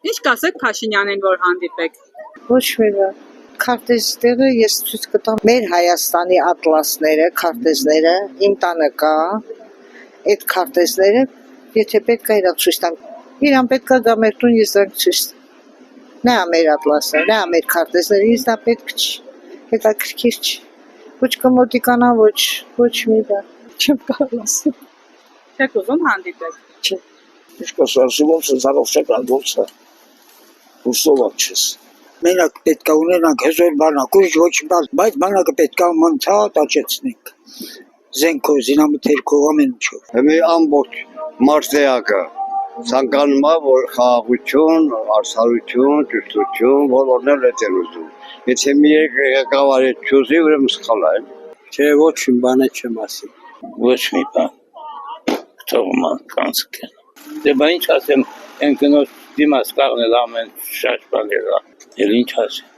Ինչ կասեք Փաշինյանին, որ հանդիպեք։ Ոչ մի բան։ Քարտեզները ես ցույց կտամ մեր Հայաստանի ատլասները, քարտեզները, իմ տանը կա։ Այդ քարտեզները, եթե պետք է իրան ցույց տամ, իրան պետք է գա մեր տուն, ես դրանք ցույց տամ։ Նա մեր ատլասը, նա մեր քարտեզները, ինձ դա պետք չի։ Հետաքրքիր չի։ Ոչ կոմոդիկանա, ոչ մի բան։ Չեմ կարող ասել։ Չեք ուզում հանդիպեք։ Չէ։ Ինչպես ասում ոնց է զարովչական ոնց է։ Ուսովա չես։ Մենակ պետք է ունենանք հզոր բանակ, ոչ բան, բայց բանակը պետք է անցած աճեցնենք։ Զենքով, զինամթերքով, ամեն ինչով։ Մի ամբողջ մարտեակը ցանկանում է, որ խաղաղություն, արդարություն, ճշտություն, բոլորն էլ էլ ուզում։ Եթե մի ղեկավար չուզի, ուրեմն սխալ է։ Չէ, ոչ մի բան չեմ ասի։ Ոչ մի բան։ Թողում կանցկեն։ Դե բա ինչ ասեմ, ընկնոջ դիմաց կաղնել ամեն շաշ բան եղա։ Էլ ինչ ասեմ։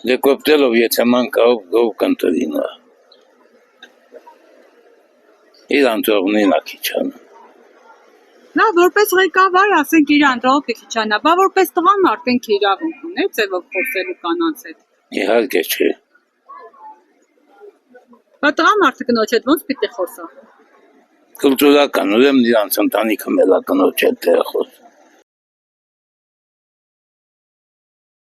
Դե կոպտելով եթե մանկավ գով կընտրինա։ Իրան թողնին ակիչան։ Նա որպես ղեկավար, ասենք իրան Ռոբիքիչանա, բա որպես տղան արդեն իրավունք ունի ձևով խոսելու կանանց հետ։ Իհարկե չէ։ Բա տղան արդեն կնոջ հետ ոնց պիտի խոսա։ Կուլտուրական, ուրեմն իրանց ընտանիքը մելա կնոջ հետ է խոս։